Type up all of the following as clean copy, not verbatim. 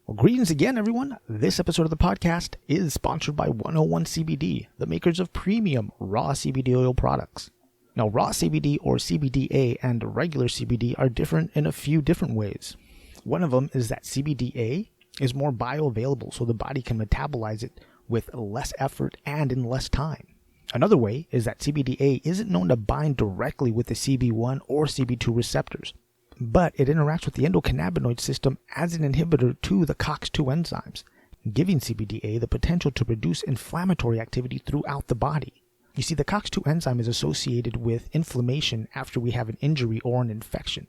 Well, greetings again, everyone. This episode of the podcast is sponsored by 101 CBD, the makers of premium raw CBD oil products. Now, raw CBD or CBDA and regular CBD are different in a few different ways. One of them is that CBDA is more bioavailable, so the body can metabolize it with less effort and in less time. Another way is that CBDA isn't known to bind directly with the CB1 or CB2 receptors, but it interacts with the endocannabinoid system as an inhibitor to the COX-2 enzymes, giving CBDA the potential to reduce inflammatory activity throughout the body. You see, the COX-2 enzyme is associated with inflammation after we have an injury or an infection.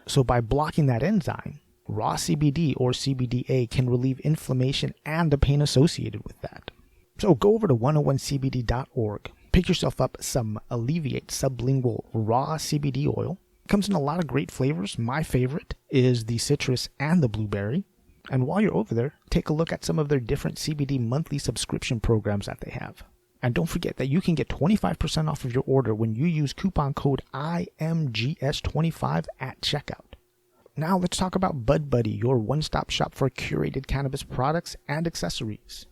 So by blocking that enzyme, raw CBD or CBDA can relieve inflammation and the pain associated with that. So go over to 101cbd.org, pick yourself up some Alleviate sublingual raw CBD oil. It comes in a lot of great flavors. My favorite is the citrus and the blueberry. And while you're over there, take a look at some of their different CBD monthly subscription programs that they have. And don't forget that you can get 25% off of your order when you use coupon code IMGS25 at checkout. Now let's talk about Bud Buddy, your one-stop shop for curated cannabis products and accessories.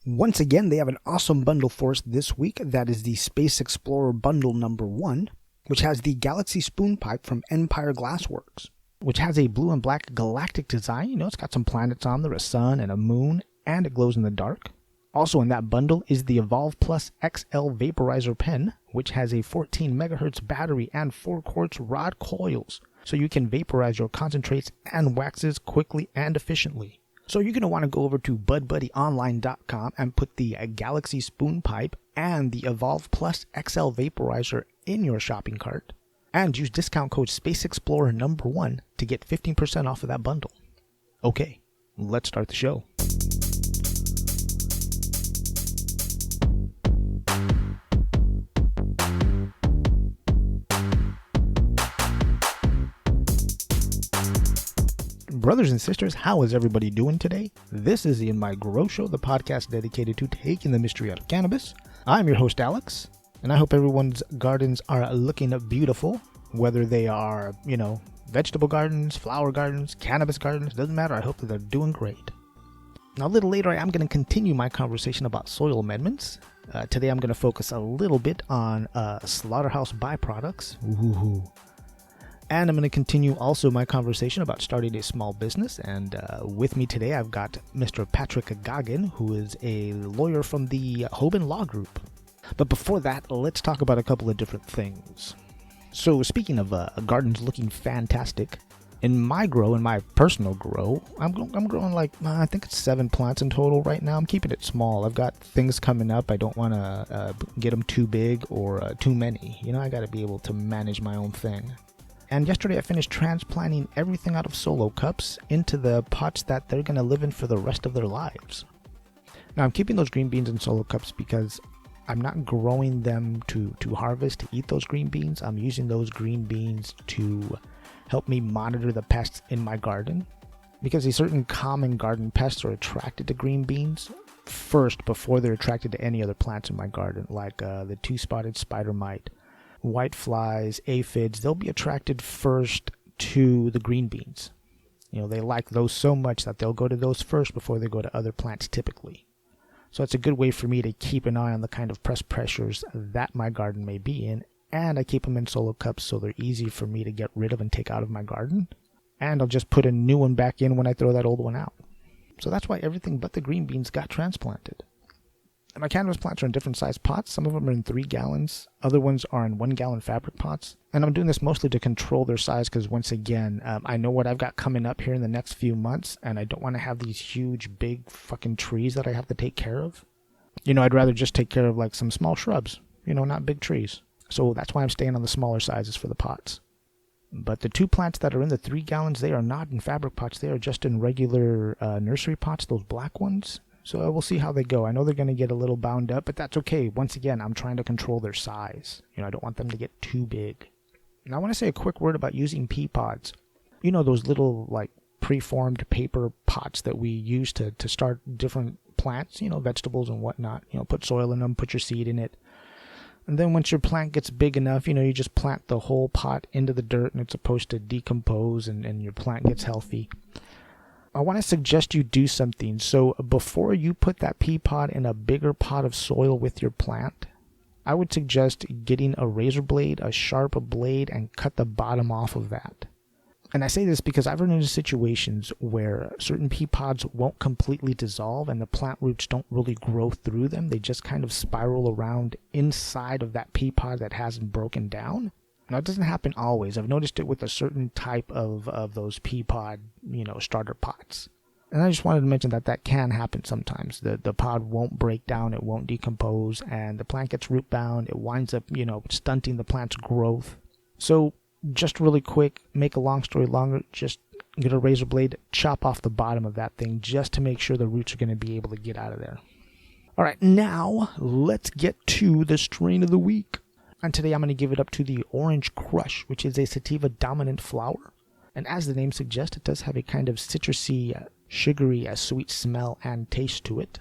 Once again, they have an awesome bundle for us this week. That is the Space Explorer Bundle number 1. Which has the Galaxy Spoon Pipe from Empire Glassworks, which has a blue and black galactic design. You know, it's got some planets on there, a sun and a moon, and it glows in the dark. Also in that bundle is the Evolve Plus XL Vaporizer Pen, which has a 14 megahertz battery and 4 quartz rod coils, so you can vaporize your concentrates and waxes quickly and efficiently. So you're going to want to go over to budbuddyonline.com and put the Galaxy Spoon Pipe and the Evolve Plus XL Vaporizer in your shopping cart, and use discount code SpaceExplorer number 1 to get 15% off of that bundle. Okay, let's start the show. Brothers and sisters, how is everybody doing today? This is In My Grow Show, the podcast dedicated to taking the mystery out of cannabis. I'm your host, Alex, and I hope everyone's gardens are looking beautiful, whether they are, vegetable gardens, flower gardens, cannabis gardens, doesn't matter. I hope that they're doing great. Now, a little later, I am going to continue my conversation about soil amendments. Today, I'm going to focus a little bit on slaughterhouse byproducts. Ooh. And I'm going to continue also my conversation about starting a small business. And with me today, I've got Mr. Patrick Goggin, who is a lawyer from the Hoben Law Group. But before that, let's talk about a couple of different things. So speaking of gardens looking fantastic, in my personal grow, I'm growing I think it's 7 plants in total right now. I'm keeping it small. I've got things coming up. I don't want to get them too big or too many. I got to be able to manage my own thing. And yesterday I finished transplanting everything out of solo cups into the pots that they're going to live in for the rest of their lives. Now I'm keeping those green beans in solo cups because I'm not growing them to harvest, to eat those green beans. I'm using those green beans to help me monitor the pests in my garden. Because a certain common garden pests are attracted to green beans first before they're attracted to any other plants in my garden, like the two-spotted spider mite, white flies, aphids. They'll be attracted first to the green beans. They like those so much that they'll go to those first before they go to other plants typically. So it's a good way for me to keep an eye on the kind of pest pressures that my garden may be in, and I keep them in solo cups so they're easy for me to get rid of and take out of my garden. And I'll just put a new one back in when I throw that old one out. So that's why everything but the green beans got transplanted. And my cannabis plants are in different size pots. Some of them are in 3 gallons. Other ones are in 1 gallon fabric pots. And I'm doing this mostly to control their size because, once again, I know what I've got coming up here in the next few months, and I don't want to have these huge, big fucking trees that I have to take care of. I'd rather just take care of some small shrubs, not big trees. So that's why I'm staying on the smaller sizes for the pots. But the 2 plants that are in the 3 gallons, they are not in fabric pots. They are just in regular nursery pots, those black ones. So we'll see how they go. I know they're going to get a little bound up, but that's okay. Once again, I'm trying to control their size. I don't want them to get too big. And I want to say a quick word about using pea pods. Those little, preformed paper pots that we use to start different plants, vegetables and whatnot. Put soil in them, put your seed in it. And then once your plant gets big enough, you just plant the whole pot into the dirt and it's supposed to decompose and your plant gets healthy. I want to suggest you do something. So before you put that pea pod in a bigger pot of soil with your plant, I would suggest getting a razor blade, a sharp blade, and cut the bottom off of that. And I say this because I've run into situations where certain pea pods won't completely dissolve and the plant roots don't really grow through them. They just kind of spiral around inside of that pea pod that hasn't broken down. Now, it doesn't happen always. I've noticed it with a certain type of those pea pod, starter pots. And I just wanted to mention that can happen sometimes. The pod won't break down, it won't decompose, and the plant gets root bound. It winds up, stunting the plant's growth. So, just really quick, make a long story longer, just get a razor blade, chop off the bottom of that thing just to make sure the roots are going to be able to get out of there. All right, now let's get to the strain of the week. And today I'm going to give it up to the Orange Krush, which is a sativa-dominant flower. And as the name suggests, it does have a kind of citrusy, sugary, sweet smell and taste to it.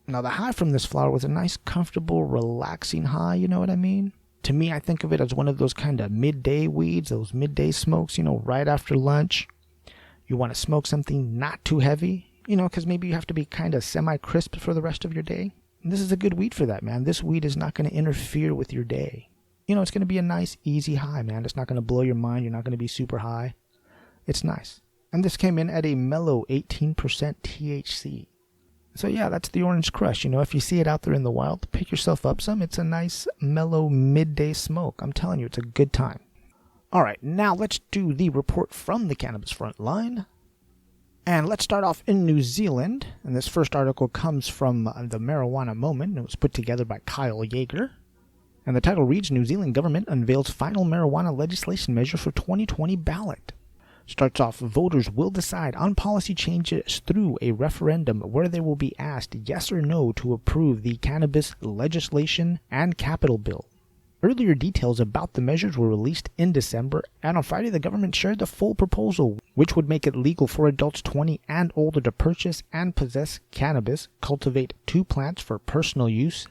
Now the high from this flower was a nice, comfortable, relaxing high, you know what I mean? To me, I think of it as one of those kind of midday weeds, those midday smokes, right after lunch. You want to smoke something not too heavy, because maybe you have to be kind of semi-crisp for the rest of your day. And this is a good weed for that, man. This weed is not going to interfere with your day. It's going to be a nice, easy high, man. It's not going to blow your mind. You're not going to be super high. It's nice. And this came in at a mellow 18% THC. So yeah, that's the Orange Krush. If you see it out there in the wild, pick yourself up some. It's a nice, mellow, midday smoke. I'm telling you, it's a good time. All right, now let's do the report from the Cannabis Frontline. And let's start off in New Zealand. And this first article comes from the Marijuana Moment. It was put together by Kyle Yeager. And the title reads, New Zealand government unveils final marijuana legislation measure for 2020 ballot. Starts off, voters will decide on policy changes through a referendum where they will be asked yes or no to approve the cannabis legislation and capital bill. Earlier details about the measures were released in December, and on Friday the government shared the full proposal, which would make it legal for adults 20 and older to purchase and possess cannabis, cultivate 2 plants for personal use,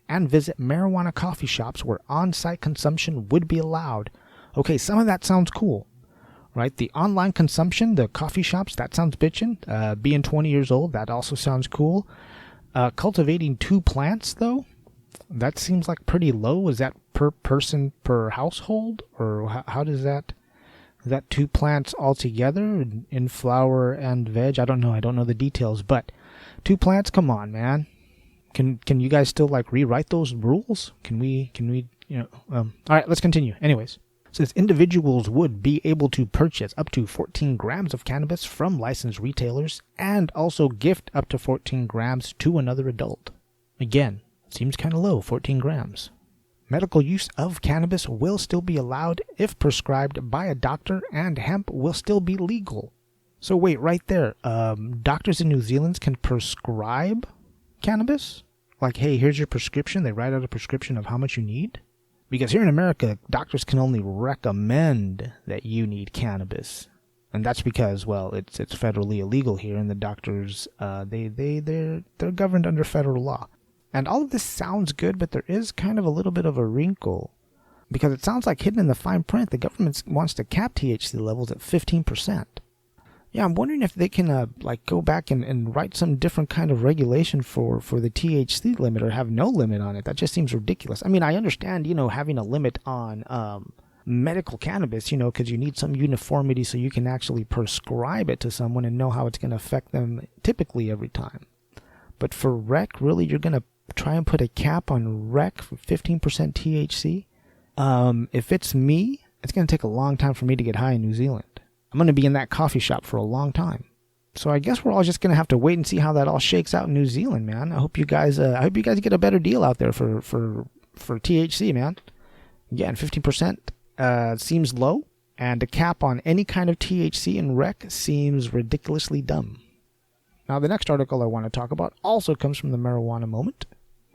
and visit marijuana coffee shops where on-site consumption would be allowed. Okay, some of that sounds cool, right? The online consumption, the coffee shops, that sounds bitchin'. Being 20 years old, that also sounds cool. Cultivating 2 plants, though? That seems like pretty low. Is that per person per household? Or how does that... Is that 2 plants altogether in flower and veg? I don't know. I don't know the details. But 2 plants? Come on, man. Can you guys still rewrite those rules? Can we all right, let's continue. Anyways. Says individuals would be able to purchase up to 14 grams of cannabis from licensed retailers and also gift up to 14 grams to another adult. Again, seems kind of low, 14 grams. Medical use of cannabis will still be allowed if prescribed by a doctor, and hemp will still be legal. So wait, right there, doctors in New Zealand can prescribe cannabis? Hey, here's your prescription. They write out a prescription of how much you need? Because here in America, doctors can only recommend that you need cannabis. And that's because, it's federally illegal here, and the doctors, they're governed under federal law. And all of this sounds good, but there is kind of a little bit of a wrinkle. Because it sounds like hidden in the fine print, the government wants to cap THC levels at 15%. Yeah, I'm wondering if they can go back and write some different kind of regulation for the THC limit, or have no limit on it. That just seems ridiculous. I mean, I understand, having a limit on medical cannabis, because you need some uniformity so you can actually prescribe it to someone and know how it's going to affect them typically every time. But for rec, really, you're going to try and put a cap on rec for 15% THC? If it's me, it's going to take a long time for me to get high in New Zealand. I'm going to be in that coffee shop for a long time. So I guess we're all just going to have to wait and see how that all shakes out in New Zealand, man. I hope you guys get a better deal out there for THC, man. Again, 15% seems low, and a cap on any kind of THC in rec seems ridiculously dumb. Now, the next article I want to talk about also comes from the Marijuana Moment.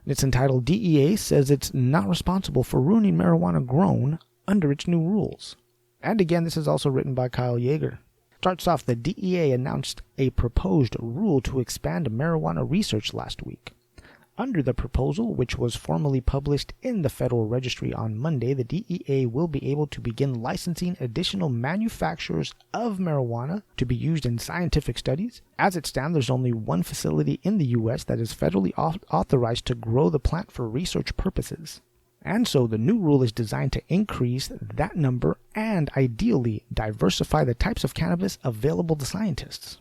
It's entitled, DEA says it's not responsible for ruining marijuana grown under its new rules. And again, this is also written by Kyle Yeager. Starts off, the DEA announced a proposed rule to expand marijuana research last week. Under the proposal, which was formally published in the Federal Registry on Monday, the DEA will be able to begin licensing additional manufacturers of marijuana to be used in scientific studies. As it stands, there's only one facility in the U.S. that is federally authorized to grow the plant for research purposes. And so the new rule is designed to increase that number and ideally diversify the types of cannabis available to scientists.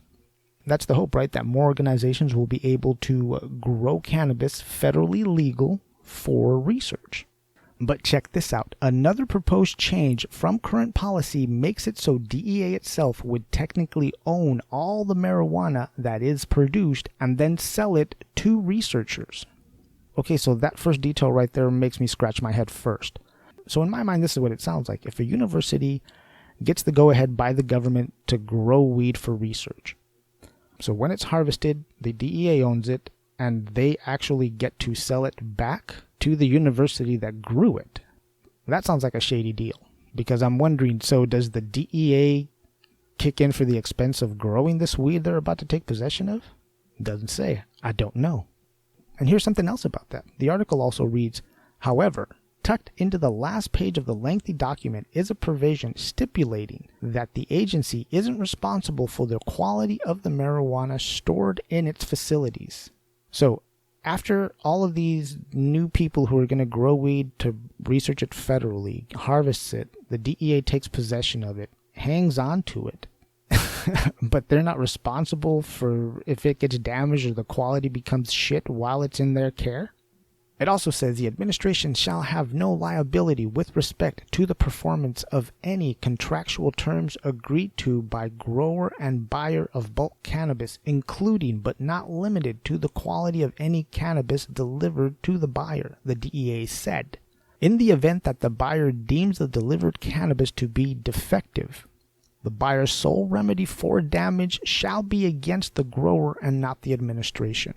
That's the hope, right? That more organizations will be able to grow cannabis federally legal for research. But check this out. Another proposed change from current policy makes it so DEA itself would technically own all the marijuana that is produced and then sell it to researchers. Okay, so that first detail right there makes me scratch my head first. So in my mind, this is what it sounds like. If a university gets the go-ahead by the government to grow weed for research, so when it's harvested, the DEA owns it, and they actually get to sell it back to the university that grew it. That sounds like a shady deal, because I'm wondering, so does the DEA kick in for the expense of growing this weed they're about to take possession of? Doesn't say. I don't know. And here's something else about that. The article also reads, however, tucked into the last page of the lengthy document is a provision stipulating that the agency isn't responsible for the quality of the marijuana stored in its facilities. So, after all of these new people who are going to grow weed to research it federally, harvests it, the DEA takes possession of it, hangs on to it, but they're not responsible for if it gets damaged or the quality becomes shit while it's in their care? It also says the administration shall have no liability with respect to the performance of any contractual terms agreed to by grower and buyer of bulk cannabis, including but not limited to the quality of any cannabis delivered to the buyer, the DEA said. In the event that the buyer deems the delivered cannabis to be defective, the buyer's sole remedy for damage shall be against the grower and not the administration.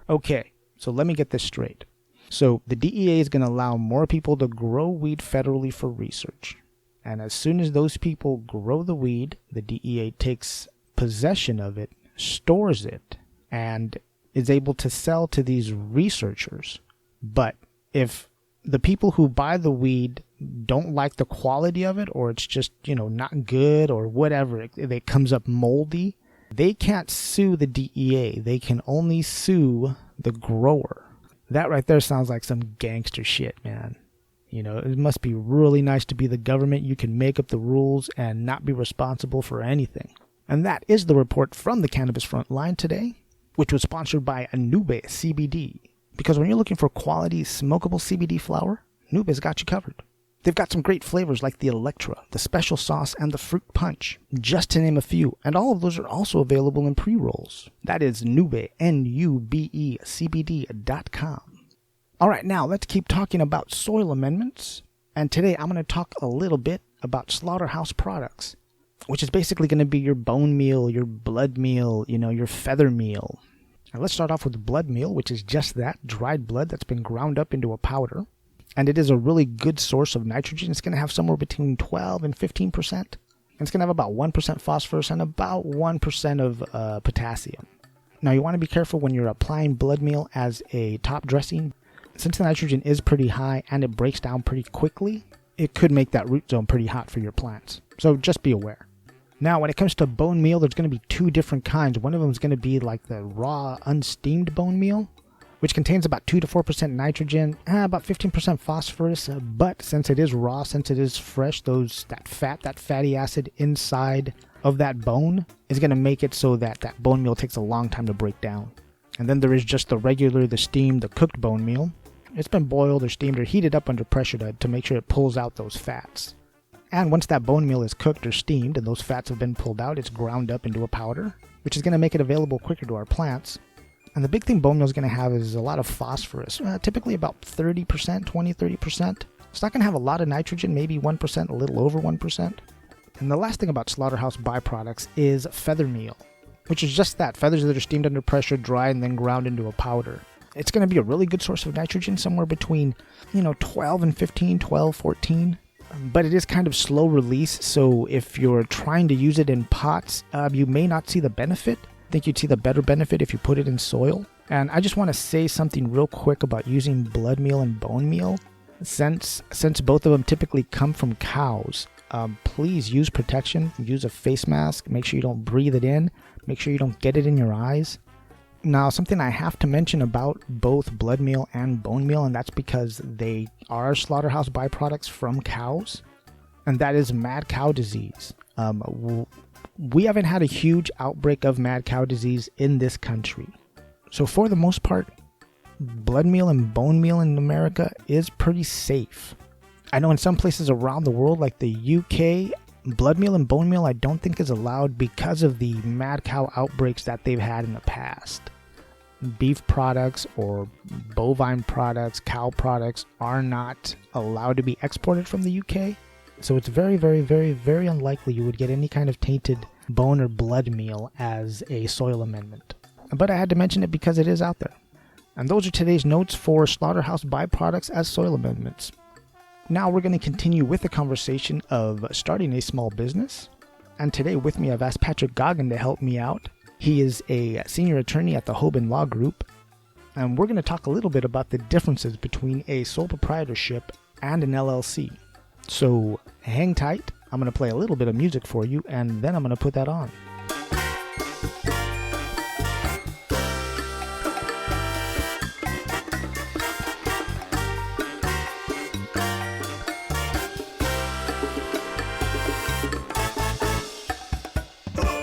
Okay, so let me get this straight. So the DEA is going to allow more people to grow weed federally for research. And as soon as those people grow the weed, the DEA takes possession of it, stores it, and is able to sell to these researchers. But if the people who buy the weed don't like the quality of it, or it's just, not good or whatever, it comes up moldy, they can't sue the DEA. They can only sue the grower. That right there sounds like some gangster shit, man. It must be really nice to be the government. You can make up the rules and not be responsible for anything. And that is the report from the Cannabis Frontline today, which was sponsored by Midday CBD. Because when you're looking for quality smokable CBD flower, Miday's got you covered. They've got some great flavors like the Electra, the Special Sauce, and the Fruit Punch, just to name a few, and all of those are also available in pre-rolls. That is Midday, NUBECBD.com. Alright, now let's keep talking about soil amendments, and today I'm going to talk a little bit about slaughterhouse products, which is basically going to be your bone meal, your blood meal, your feather meal. Now let's start off with blood meal, which is just that, dried blood that's been ground up into a powder. And it is a really good source of nitrogen. It's going to have somewhere between 12 and 15%. And it's going to have about 1% phosphorus and about 1% of potassium. Now you want to be careful when you're applying blood meal as a top dressing. Since the nitrogen is pretty high and it breaks down pretty quickly, it could make that root zone pretty hot for your plants. So just be aware. Now when it comes to bone meal, there's going to be two different kinds. One of them is going to be like the raw, unsteamed bone meal, which contains about 2 to 4% nitrogen, about 15% phosphorus, but since it is raw, since it is fresh, that fatty acid inside of that bone is going to make it so that bone meal takes a long time to break down. And then there is just the steamed, the cooked bone meal. It's been boiled or steamed or heated up under pressure to make sure it pulls out those fats. And once that bone meal is cooked or steamed and those fats have been pulled out, it's ground up into a powder, which is going to make it available quicker to our plants. And the big thing bone meal is going to have is a lot of phosphorus, typically about 30%, 20-30%. It's not going to have a lot of nitrogen, maybe 1%, a little over 1%. And the last thing about slaughterhouse byproducts is feather meal, which is just that, feathers that are steamed under pressure, dried, and then ground into a powder. It's going to be a really good source of nitrogen, somewhere between 12 and 15, 12, 14. But it is kind of slow release, so if you're trying to use it in pots, you may not see the benefit. I think you'd see the better benefit if you put it in soil. And I just want to say something real quick about using blood meal and bone meal. Since both of them typically come from cows, please use protection. Use a face mask. Make sure you don't breathe it in. Make sure you don't get it in your eyes. Now, something I have to mention about both blood meal and bone meal, and that's because they are slaughterhouse byproducts from cows, and that is mad cow disease. We haven't had a huge outbreak of mad cow disease in this country. So for the most part, blood meal and bone meal in America is pretty safe. I know in some places around the world, like the UK, blood meal and bone meal I don't think is allowed because of the mad cow outbreaks that they've had in the past. Beef products or bovine products, cow products are not allowed to be exported from the UK. So it's very, very, very, very unlikely you would get any kind of tainted bone or blood meal as a soil amendment. But I had to mention it because it is out there. And those are today's notes for slaughterhouse byproducts as soil amendments. Now we're going to continue with the conversation of starting a small business. And today with me I've asked Patrick Goggin to help me out. He is a senior attorney at the Hoben Law Group. And we're going to talk a little bit about the differences between a sole proprietorship and an LLC. So hang tight. I'm going to play a little bit of music for you, and then I'm going to put that on.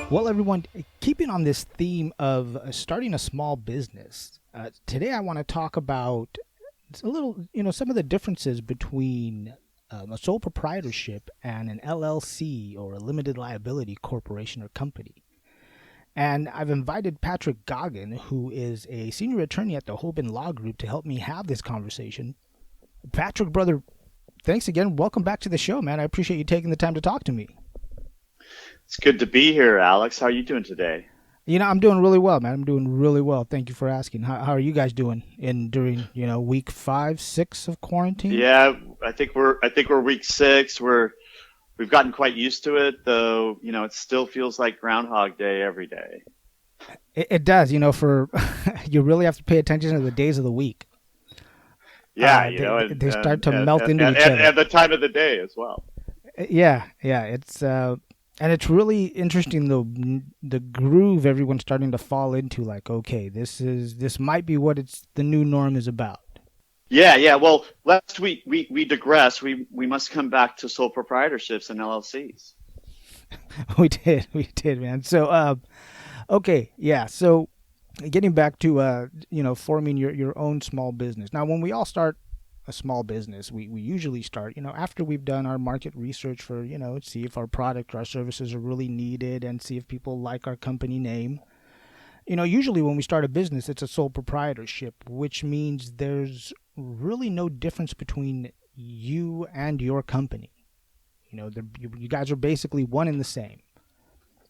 Well, everyone, keeping on this theme of starting a small business, today I want to talk about a little, some of the differences between a sole proprietorship and an LLC or a limited liability corporation or company. And I've invited Patrick Goggin, who is a senior attorney at the Hoben Law Group, to help me have this conversation. Patrick, brother, thanks again. Welcome back to the show, man. I appreciate you taking the time to talk to me. It's good to be here, Alex. How are you doing today? I'm doing really well, man. I'm doing really well. Thank you for asking. How are you guys doing during week 5, 6 of quarantine? Yeah, I think we're week 6. We've gotten quite used to it, though. It still feels like Groundhog Day every day. It does. For you really have to pay attention to the days of the week. Yeah, they start to melt into each other, and the time of the day as well. Yeah. It's and it's really interesting the groove everyone's starting to fall into. Like, okay, this might be what the new norm is about. Yeah. Well, last week we digressed. We must come back to sole proprietorships and LLCs. we did, man. So, okay, yeah. So, getting back to forming your own small business. Now, when we all start a small business, we usually start, after we've done our market research for, see if our product or our services are really needed and see if people like our company name. Usually when we start a business, it's a sole proprietorship, which means there's really no difference between you and your company. You guys are basically one and the same.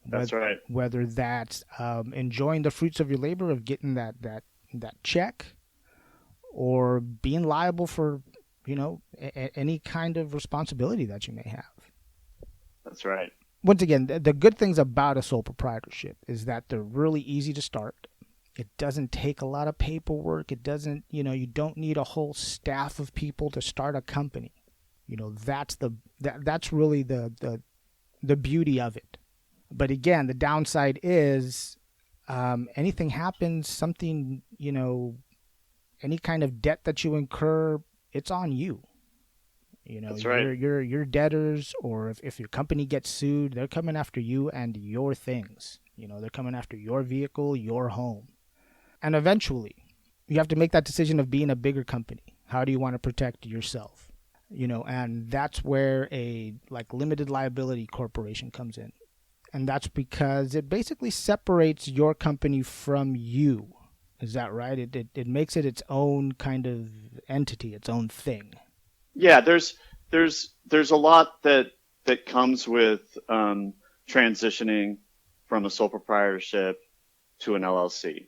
That's right. Whether that's enjoying the fruits of your labor of getting that check, or being liable for, any kind of responsibility that you may have. That's right. Once again, the good things about a sole proprietorship is that they're really easy to start. It doesn't take a lot of paperwork. It doesn't, you don't need a whole staff of people to start a company. That's really the beauty of it. But again, the downside is anything happens, something, any kind of debt that you incur, it's on you. That's right. Your debtors, or if your company gets sued, they're coming after you and your things. They're coming after your vehicle, your home. And eventually, you have to make that decision of being a bigger company. How do you want to protect yourself? And that's where a limited liability corporation comes in. And that's because it basically separates your company from you. Is that right? It makes it its own kind of entity, its own thing. Yeah, there's a lot that comes with transitioning from a sole proprietorship to an LLC.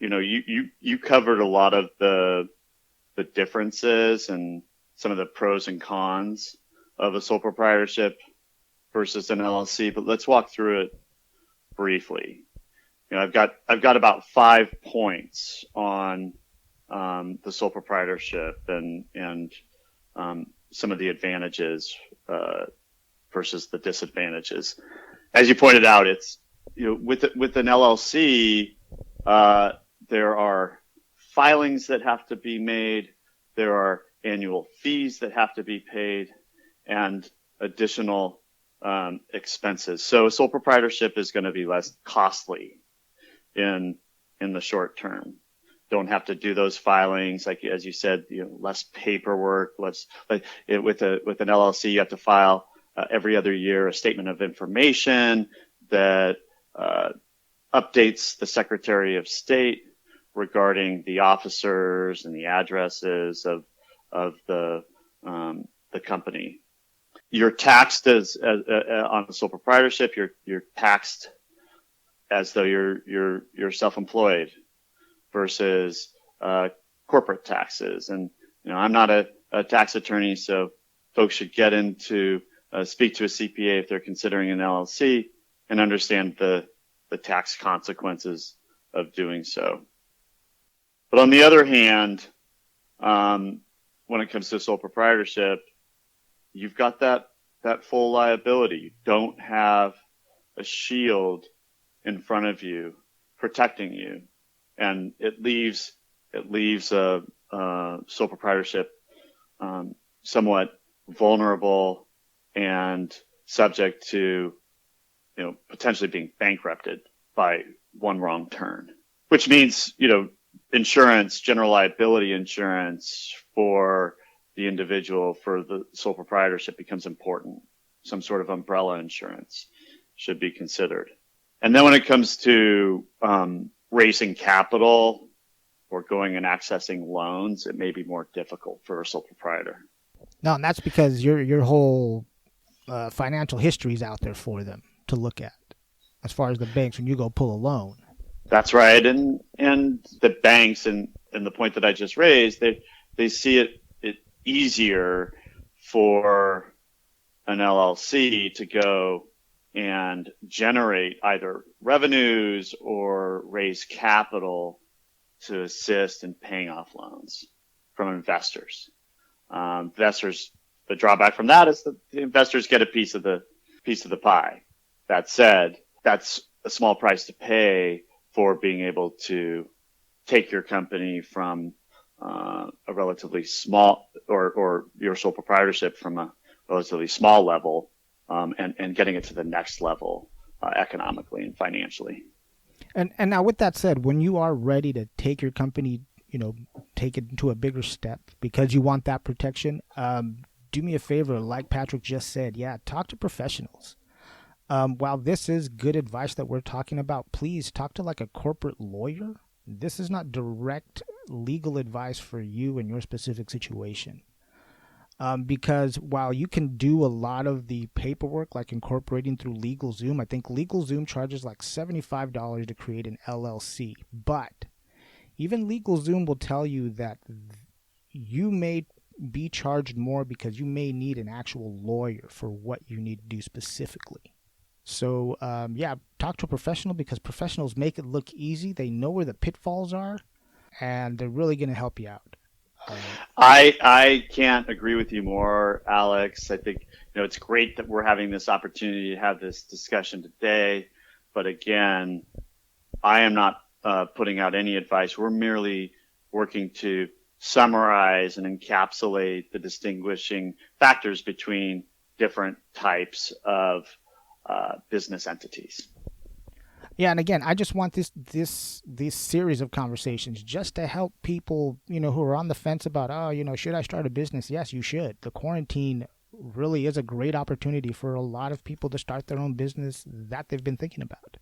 You covered a lot of the differences and some of the pros and cons of a sole proprietorship versus an LLC, but let's walk through it briefly. I've got about 5 points on the sole proprietorship and some of the advantages versus the disadvantages. As you pointed out, it's with an LLC, there are filings that have to be made, there are annual fees that have to be paid, and additional expenses. So sole proprietorship is going to be less costly in the short term. Don't have to do those filings, like as you said, less paperwork. With an LLC, you have to file every other year a statement of information that updates the Secretary of State regarding the officers and the addresses of the company. You're taxed as on the sole proprietorship. You're taxed as though you're self-employed versus corporate taxes. And I'm not a tax attorney, so folks should get into speak to a CPA if they're considering an LLC and understand the tax consequences of doing so. But on the other hand, when it comes to sole proprietorship, you've got that full liability. You don't have a shield in front of you protecting you, and it leaves a sole proprietorship somewhat vulnerable and subject to potentially being bankrupted by one wrong turn, which means insurance, general liability insurance for the individual for the sole proprietorship becomes important. Some sort of umbrella insurance should be considered. And then when it comes to raising capital or going and accessing loans, it may be more difficult for a sole proprietor. No, and that's because your whole financial history is out there for them to look at. As far as the banks, when you go pull a loan. That's right, and the banks and the point that I just raised, they see it easier for an LLC to go and generate either revenues or raise capital to assist in paying off loans from investors. The drawback from that is that the investors get a piece of the pie. That said, that's a small price to pay for being able to take your company from a relatively small or your sole proprietorship from a relatively small level and getting it to the next level economically and financially. And now with that said, when you are ready to take your company, take it to a bigger step because you want that protection, do me a favor, like Patrick just said, talk to professionals. While this is good advice that we're talking about, please talk to like a corporate lawyer. This is not direct legal advice for you and your specific situation. Because while you can do a lot of the paperwork, like incorporating through LegalZoom, I think LegalZoom charges like $75 to create an LLC. But even LegalZoom will tell you that you may be charged more because you may need an actual lawyer for what you need to do specifically. So, talk to a professional because professionals make it look easy. They know where the pitfalls are, and they're really going to help you out. I can't agree with you more, Alex. I think it's great that we're having this opportunity to have this discussion today. But again, I am not putting out any advice. We're merely working to summarize and encapsulate the distinguishing factors between different types of business entities. Yeah, and again, I just want this series of conversations just to help people, who are on the fence about, should I start a business? Yes, you should. The quarantine really is a great opportunity for a lot of people to start their own business that they've been thinking about.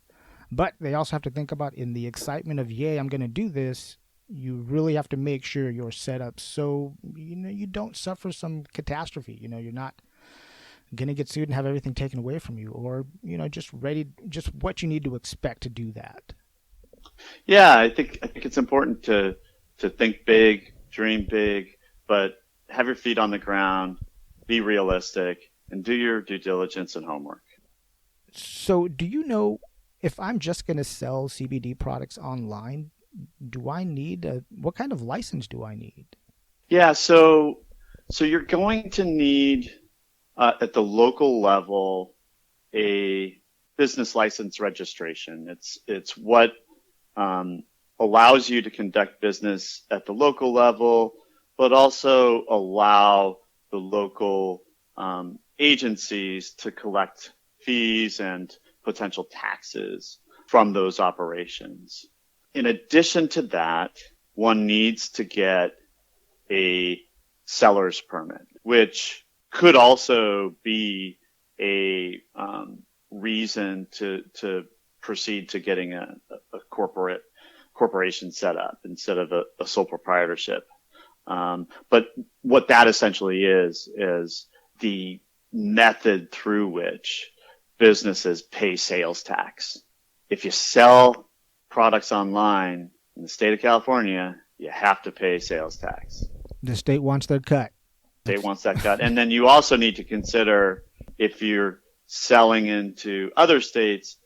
But they also have to think about, in the excitement of, I'm going to do this, you really have to make sure you're set up so, you don't suffer some catastrophe. You're not going to get sued and have everything taken away from you, or just what you need to expect to do that. Yeah, I think it's important to think big, dream big, but have your feet on the ground, be realistic, and do your due diligence and homework. So do you know if I'm just going to sell CBD products online, do I need what kind of license do I need? Yeah, so you're going to need at the local level a business license registration. It's what allows you to conduct business at the local level, but also allow the local agencies to collect fees and potential taxes from those operations. In addition to that, one needs to get a seller's permit, which could also be a reason to proceed to getting a corporation set up instead of a sole proprietorship. But what that essentially is the method through which businesses pay sales tax. If you sell products online in the state of California, you have to pay sales tax. The state wants their cut. State wants that cut. And then you also need to consider if you're selling into other states,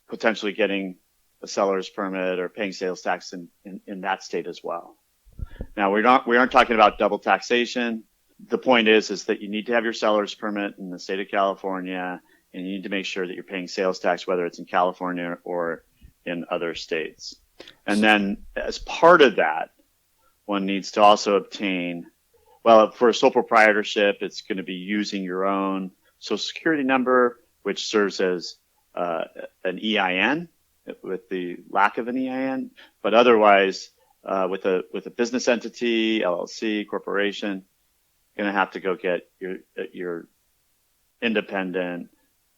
potentially getting a seller's permit or paying sales tax in that state as well. Now, we aren't talking about double taxation. The point is that you need to have your seller's permit in the state of California, and you need to make sure that you're paying sales tax, whether it's in California or in other states. And then as part of that, one needs to also obtain, well, for a sole proprietorship, it's going to be using your own social security number, which serves as an EIN with the lack of an EIN, but otherwise, with a business entity, LLC, corporation, you're going to have to go get your independent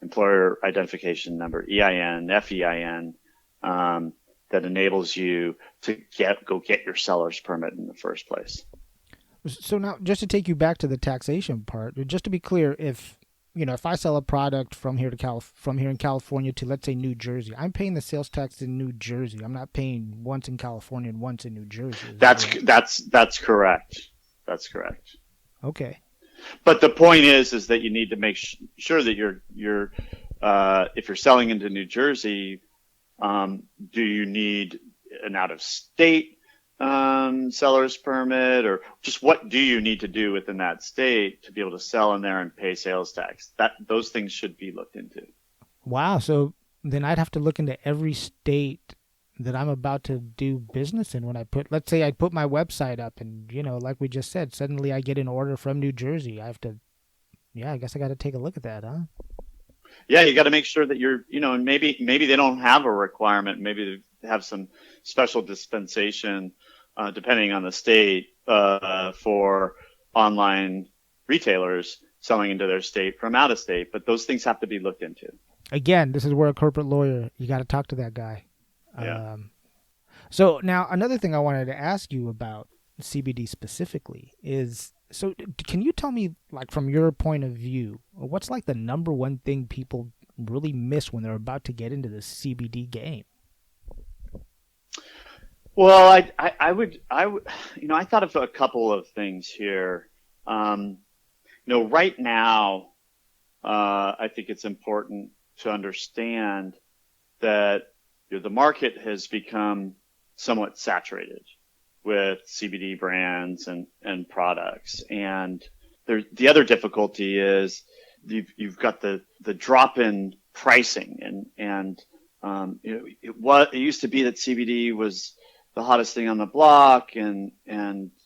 employer identification number, EIN, FEIN, that enables you to go get your seller's permit in the first place. So now, just to take you back to the taxation part, just to be clear, if I sell a product from here in California to, let's say, New Jersey, I'm paying the sales tax in New Jersey. I'm not paying once in California and once in New Jersey. That's correct. That's correct. Okay. But the point is that you need to make sure that you're if you're selling into New Jersey, do you need an out-of-state seller's permit, or just what do you need to do within that state to be able to sell in there and pay sales tax? Those things should be looked into. Wow. So then I'd have to look into every state that I'm about to do business in when let's say I put my website up and, like we just said, suddenly I get an order from New Jersey. I guess I got to take a look at that, huh? Yeah, you got to make sure that you're, and maybe they don't have a requirement. Maybe they have some special dispensation, depending on the state, for online retailers selling into their state from out of state. But those things have to be looked into. Again, this is where a corporate lawyer, you got to talk to that guy. Yeah. So now another thing I wanted to ask you about CBD specifically is, so can you tell me, like, from your point of view, what's like the number one thing people really miss when they're about to get into the CBD game? Well, I would, I thought of a couple of things here. Right now, I think it's important to understand that the market has become somewhat saturated with CBD brands and products. And the other difficulty is you've got the drop in pricing and it used to be that CBD was the hottest thing on the block and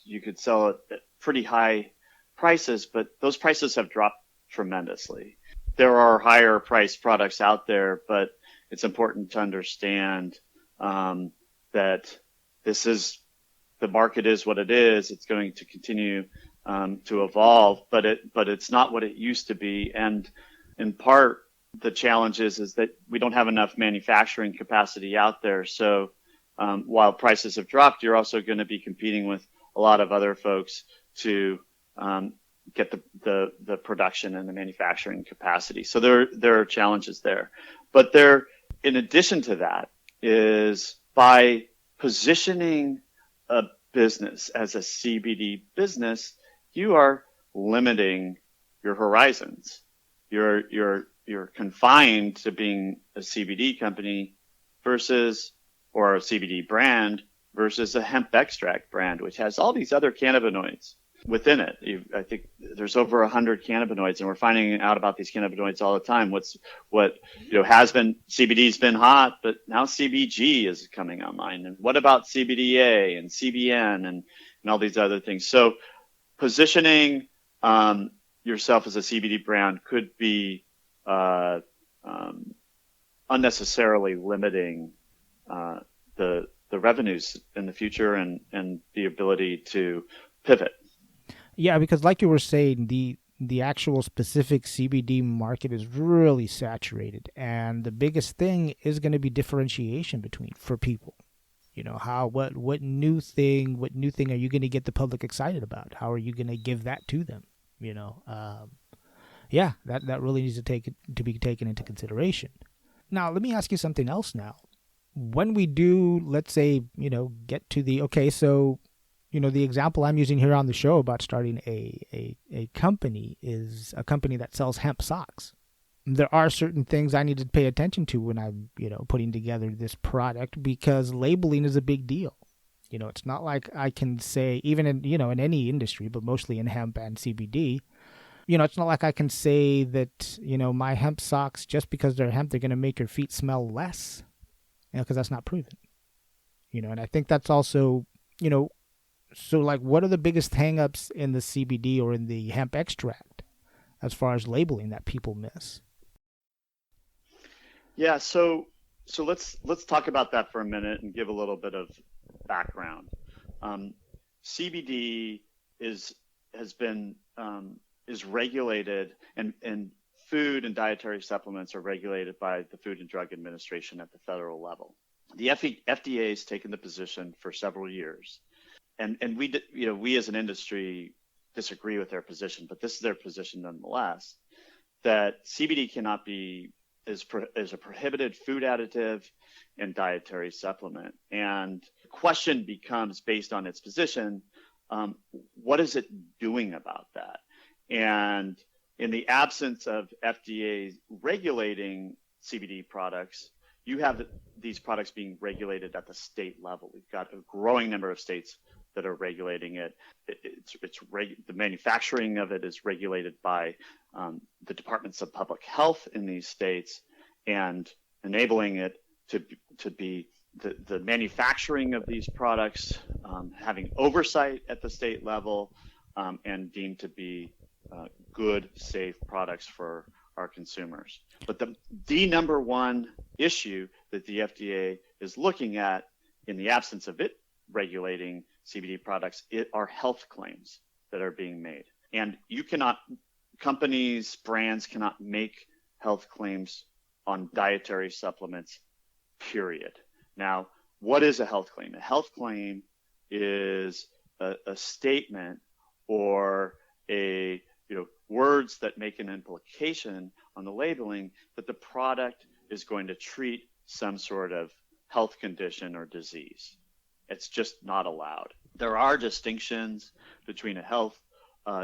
you could sell it at pretty high prices, but those prices have dropped tremendously. There are higher priced products out there, but it's important to understand that the market is what it is. It's going to continue to evolve, but it's not what it used to be. And in part, the challenge is that we don't have enough manufacturing capacity out there. So while prices have dropped, you're also going to be competing with a lot of other folks to get the production and the manufacturing capacity. So there are challenges there. But in addition to that, is by positioning a business as a CBD business, you are limiting your horizons. You're confined to being a CBD company versus, or a CBD brand versus a hemp extract brand, which has all these other cannabinoids within it. I think there's over 100 cannabinoids, and we're finding out about these cannabinoids all the time. What has been, CBD's been hot, but now CBG is coming online. And what about CBDA and CBN and all these other things? So positioning yourself as a CBD brand could be unnecessarily limiting the revenues in the future and the ability to pivot. Yeah, because like you were saying, the actual specific CBD market is really saturated, and the biggest thing is going to be differentiation for people. What new thing are you going to get the public excited about? How are you going to give that to them? Yeah, that really needs to be taken into consideration. Now, let me ask you something else now. When we do, let's say, get to the example I'm using here on the show about starting a company is a company that sells hemp socks. There are certain things I need to pay attention to when I'm, putting together this product, because labeling is a big deal. It's not like I can say, even in any industry, but mostly in hemp and CBD, it's not like I can say that, my hemp socks, just because they're hemp, they're going to make your feet smell less, because that's not proven. And I think that's also, so like, what are the biggest hangups in the CBD or in the hemp extract as far as labeling that people miss? Yeah, so let's talk about that for a minute and give a little bit of background. CBD is regulated, and food and dietary supplements are regulated by the Food and Drug Administration at the federal level. The FDA has taken the position for several years, and we as an industry disagree with their position, but this is their position nonetheless, that CBD cannot be is a prohibited food additive and dietary supplement. And the question becomes, based on its position, what is it doing about that? And in the absence of FDA regulating CBD products, you have these products being regulated at the state level. We've got a growing number of states that are regulating it. The manufacturing of it is regulated by the departments of public health in these states, and enabling it to be the manufacturing of these products, having oversight at the state level, and deemed to be good, safe products for our consumers. But the number one issue that the FDA is looking at, in the absence of it regulating CBD products, are health claims that are being made. And companies, brands cannot make health claims on dietary supplements, period. Now, what is a health claim? A health claim is a statement or words that make an implication on the labeling that the product is going to treat some sort of health condition or disease. It's just not allowed. There are distinctions between a health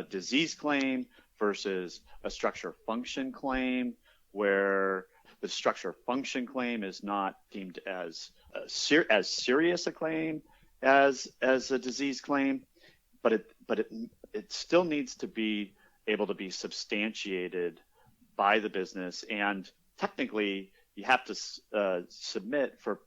disease claim versus a structure function claim, where the structure function claim is not deemed as serious a claim as a disease claim, but it still needs to be able to be substantiated by the business, and technically you have to submit for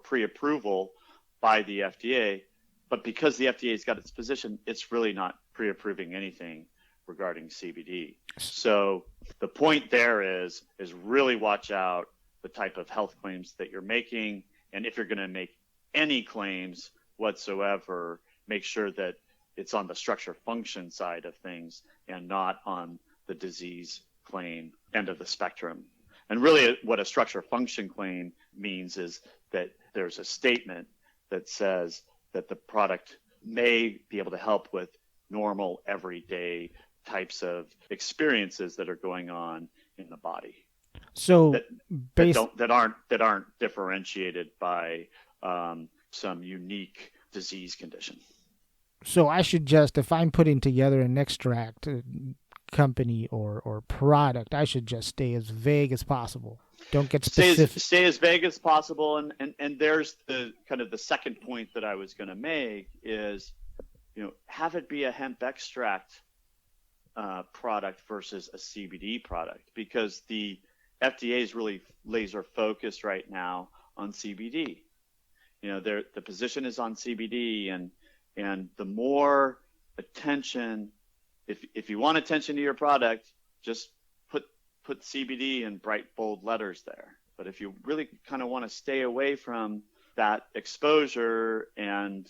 pre-approval by the FDA. But because the FDA has got its position, it's really not pre-approving anything regarding CBD. So the point there is really watch out the type of health claims that you're making, and if you're going to make any claims whatsoever, make sure that it's on the structure function side of things and not on the disease claim end of the spectrum. And really what a structure function claim means is that there's a statement that says that the product may be able to help with normal everyday types of experiences that are going on in the body. So that aren't differentiated by some unique disease condition. So I should just, if I'm putting together an extract company or product, I should just stay as vague as possible. Don't get specific. Stay as vague as possible. And there's the kind of the second point that I was going to make is, have it be a hemp extract product versus a CBD product, because the FDA is really laser focused right now on CBD. The position is on CBD, and the more attention, if you want attention to your product, just put CBD in bright, bold letters there. But if you really kind of want to stay away from that exposure and,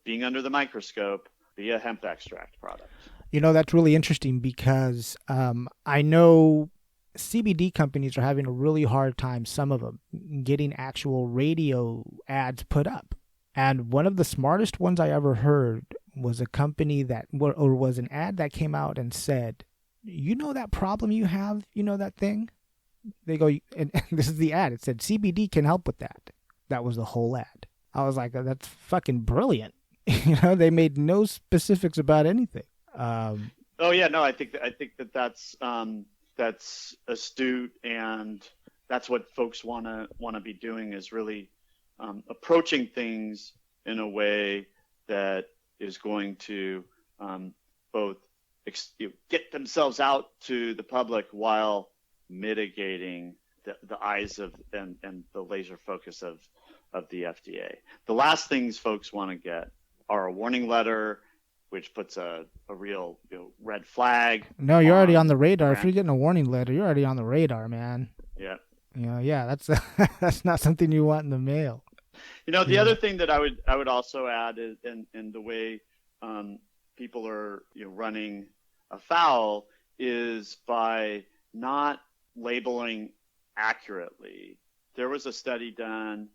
being under the microscope, be a hemp extract product. That's really interesting because I know CBD companies are having a really hard time, some of them, getting actual radio ads put up. And one of the smartest ones I ever heard was a company was an ad that came out and said, that problem you have, that thing? They go, and this is the ad. It said, CBD can help with that. That was the whole ad. I was like, that's fucking brilliant. They made no specifics about anything. I think that's astute, and that's what folks want to be doing, is really approaching things in a way that is going to both get themselves out to the public while mitigating the eyes of and the laser focus of the FDA. The last things folks want to get are a warning letter, which puts a real red flag. No, you're already on the radar. If you're getting a warning letter, you're already on the radar, man. Yeah. That's that's not something you want in the mail. The other thing that I would also add is in the way people are running afoul is by not labeling accurately. There was a study done,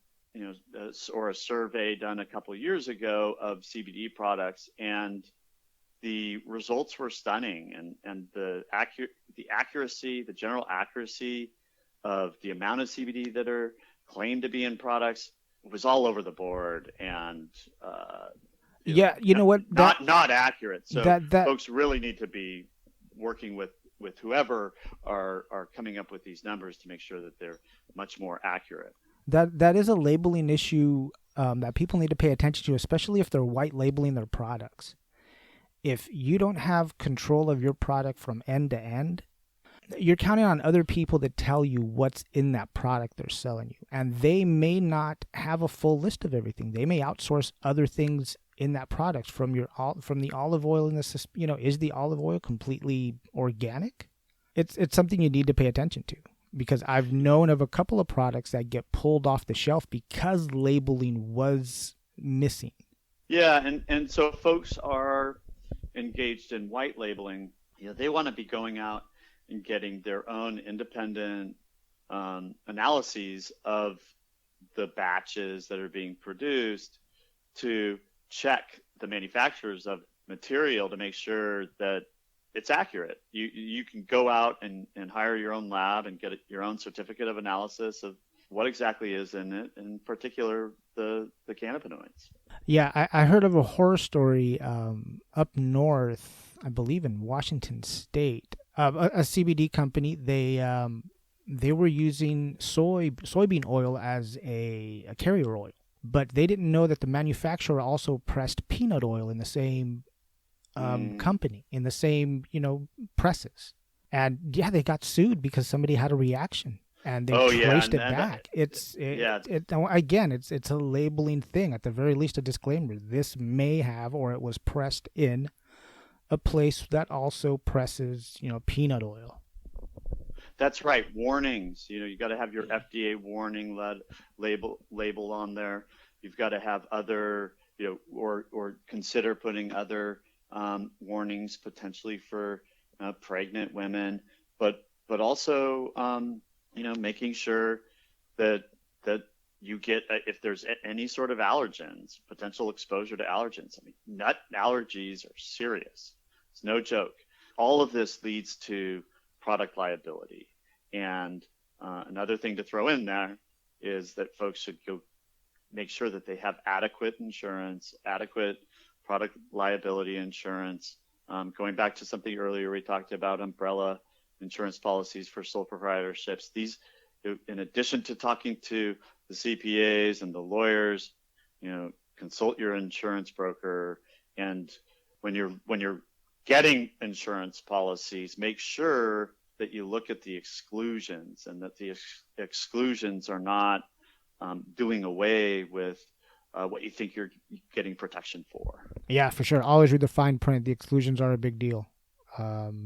or a survey done a couple of years ago of CBD products, and the results were stunning, and the accuracy, the general accuracy of the amount of CBD that are claimed to be in products was all over the board, and not accurate. So folks really need to be working with whoever are coming up with these numbers to make sure that they're much more accurate. That is a labeling issue that people need to pay attention to, especially if they're white labeling their products. If you don't have control of your product from end to end, you're counting on other people to tell you what's in that product they're selling you. And they may not have a full list of everything. They may outsource other things in that product from the olive oil in the system. Is the olive oil completely organic? It's something you need to pay attention to, because I've known of a couple of products that get pulled off the shelf because labeling was missing. Yeah, and so folks are engaged in white labeling. They want to be going out and getting their own independent analyses of the batches that are being produced to check the manufacturers of material to make sure that it's accurate. You can go out and hire your own lab and get your own certificate of analysis of what exactly is in it, in particular the cannabinoids. Yeah, I heard of a horror story up north, I believe in Washington State. A CBD company, they were using soybean oil as a carrier oil, but they didn't know that the manufacturer also pressed peanut oil in the same company, in the same presses. And they got sued because somebody had a reaction and they traced it back. It's a labeling thing. At the very least, a disclaimer: this may have, or it was pressed in a place that also presses, peanut oil. That's right. Warnings. You got to have your FDA warning label on there. You've got to have other, or consider putting other warnings potentially for pregnant women, but also, making sure that you get, if there's any sort of allergens, potential exposure to allergens. I mean, nut allergies are serious. It's no joke. All of this leads to product liability. And another thing to throw in there is that folks should go make sure that they have adequate insurance, adequate product liability insurance. Going back to something earlier, we talked about umbrella insurance policies for sole proprietorships. in addition to talking to the CPAs and the lawyers, consult your insurance broker. And when you're getting insurance policies, make sure that you look at the exclusions, and that the exclusions are not doing away with what you think you're getting protection for. Yeah, for sure. Always read the fine print. The exclusions are a big deal.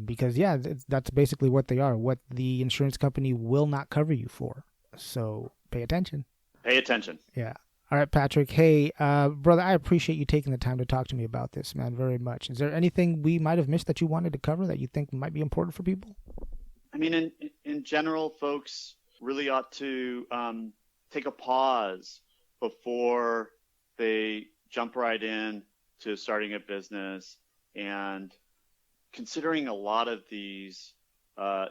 Because, that's basically what they are, what the insurance company will not cover you for. So pay attention. Pay attention. Yeah. All right, Patrick. Hey, brother, I appreciate you taking the time to talk to me about this, man, very much. Is there anything we might have missed that you wanted to cover that you think might be important for people? I mean, in general, folks really ought to take a pause before they jump right in to starting a business and considering a lot of these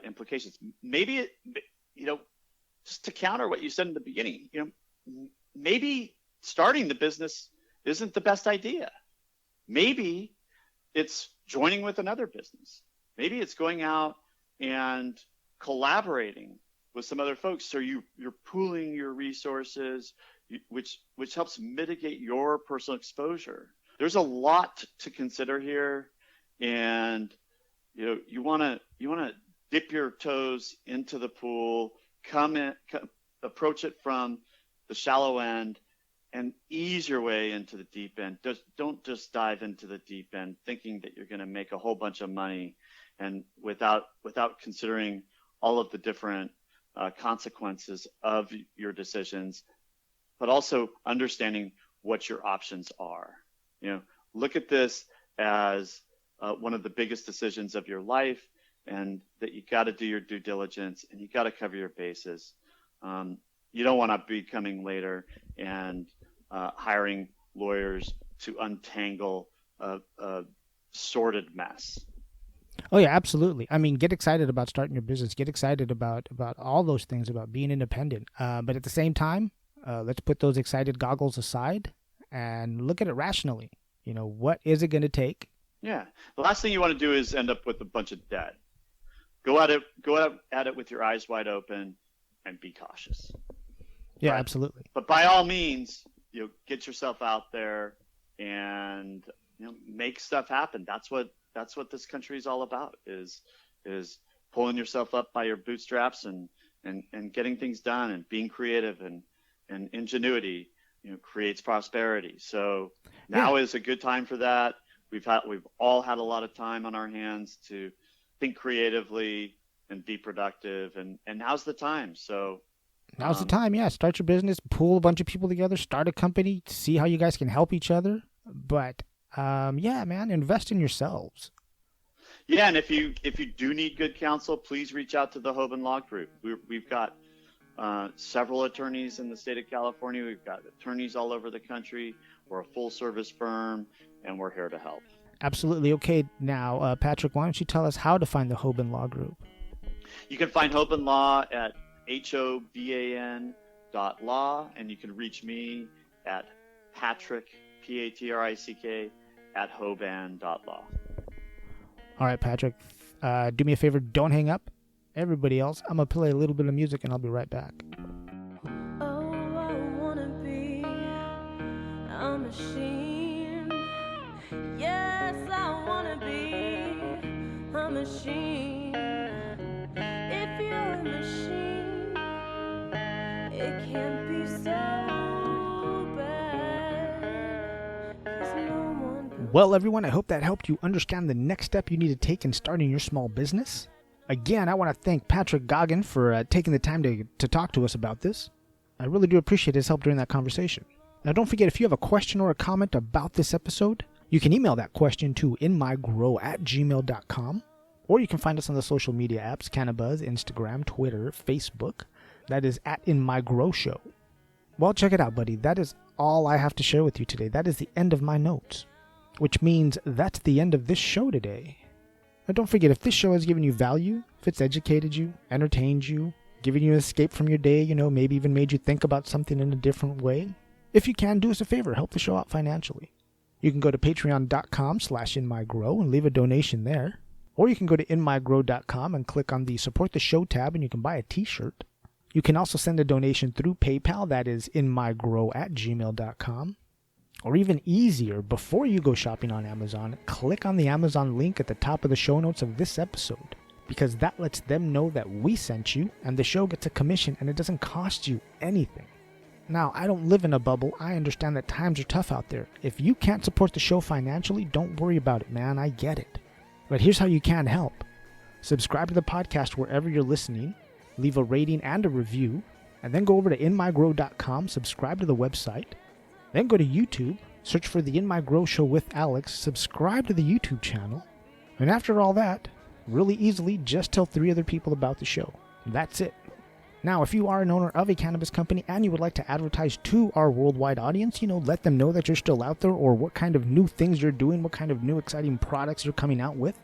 implications. Maybe just to counter what you said in the beginning, maybe starting the business isn't the best idea. Maybe it's joining with another business. Maybe it's going out and collaborating with some other folks. So you're pooling your resources, which helps mitigate your personal exposure. There's a lot to consider here, and you want to dip your toes into the pool, approach it from the shallow end, and ease your way into the deep end. Don't just dive into the deep end thinking that you're going to make a whole bunch of money, and without considering all of the different consequences of your decisions, but also understanding what your options are. Look at this as one of the biggest decisions of your life, and that you got to do your due diligence and you got to cover your bases. You don't want to be coming later and hiring lawyers to untangle a sordid mess. Oh, yeah, absolutely. I mean, get excited about starting your business. Get excited about all those things, about being independent. But at the same time, let's put those excited goggles aside and look at it rationally. What is it going to take? Yeah. The last thing you want to do is end up with a bunch of debt. Go at it with your eyes wide open and be cautious. Yeah, absolutely. But by all means, get yourself out there and make stuff happen. That's what this country is all about, is pulling yourself up by your bootstraps and getting things done, and being creative, and ingenuity creates prosperity. So now is a good time for that. We've all had a lot of time on our hands to think creatively and be productive, and now's the time. So now's the time. Yeah, start your business, pull a bunch of people together, start a company, see how you guys can help each other. But man, invest in yourselves. Yeah, and if you do need good counsel, please reach out to the Hoben Law Group. We've got several attorneys in the state of California. We've got attorneys all over the country. We're a full-service firm, and we're here to help. Absolutely. Okay, now, Patrick, why don't you tell us how to find the Hoben Law Group? You can find Hoben Law at hoban.law, and you can reach me at Patrick, Patrick, at hoban.law. All right, Patrick, do me a favor, don't hang up. Everybody else, I'm going to play a little bit of music, and I'll be right back. Oh, I want to be a machine. Yes, I want to be a machine. If you're a machine, it can't be so bad. 'Cause no one... Well, everyone, I hope that helped you understand the next step you need to take in starting your small business. Again, I want to thank Patrick Goggin for taking the time to talk to us about this. I really do appreciate his help during that conversation. Now, don't forget, if you have a question or a comment about this episode, you can email that question to inmygrow@gmail.com, or you can find us on the social media apps, Cannabis, Instagram, Twitter, Facebook. That is at InMyGrowShow. Well, check it out, buddy. That is all I have to share with you today. That is the end of my notes, which means that's the end of this show today. Now, don't forget, if this show has given you value, if it's educated you, entertained you, given you an escape from your day, maybe even made you think about something in a different way, if you can, do us a favor, help the show out financially. You can go to patreon.com/inmygrow and leave a donation there. Or you can go to inmygrow.com and click on the Support the Show tab, and you can buy a t-shirt. You can also send a donation through PayPal, that is inmygrow@gmail.com. Or even easier, before you go shopping on Amazon, click on the Amazon link at the top of the show notes of this episode, because that lets them know that we sent you, and the show gets a commission, and it doesn't cost you anything. Now, I don't live in a bubble. I understand that times are tough out there. If you can't support the show financially, don't worry about it, man. I get it. But here's how you can help. Subscribe to the podcast wherever you're listening, leave a rating and a review, and then go over to inmygrow.com, subscribe to the website, then go to YouTube, search for the In My Grow Show with Alex, subscribe to the YouTube channel, and after all that, really easily just tell 3 other people about the show. That's it. Now, if you are an owner of a cannabis company and you would like to advertise to our worldwide audience, let them know that you're still out there or what kind of new things you're doing, what kind of new exciting products you're coming out with,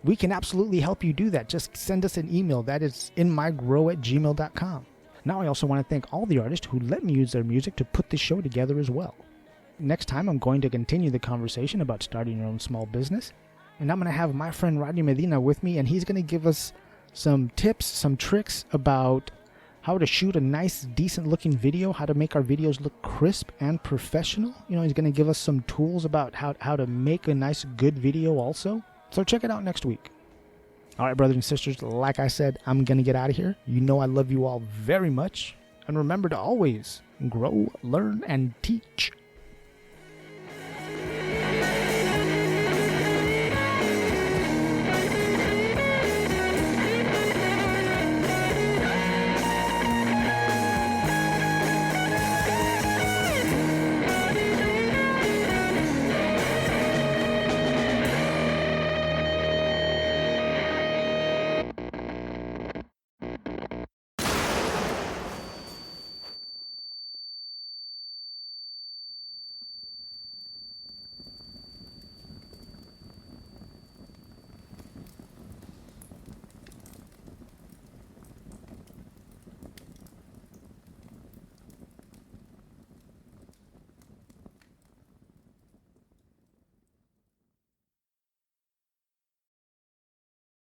we can absolutely help you do that. Just send us an email. That is inmygrow@gmail.com. Now, I also want to thank all the artists who let me use their music to put this show together as well. Next time, I'm going to continue the conversation about starting your own small business. And I'm going to have my friend Rodney Medina with me, and he's going to give us some tips, some tricks about how to shoot a nice, decent-looking video, how to make our videos look crisp and professional. He's going to give us some tools about how to make a nice, good video also. So check it out next week. All right, brothers and sisters, like I said, I'm going to get out of here. I love you all very much. And remember to always grow, learn, and teach.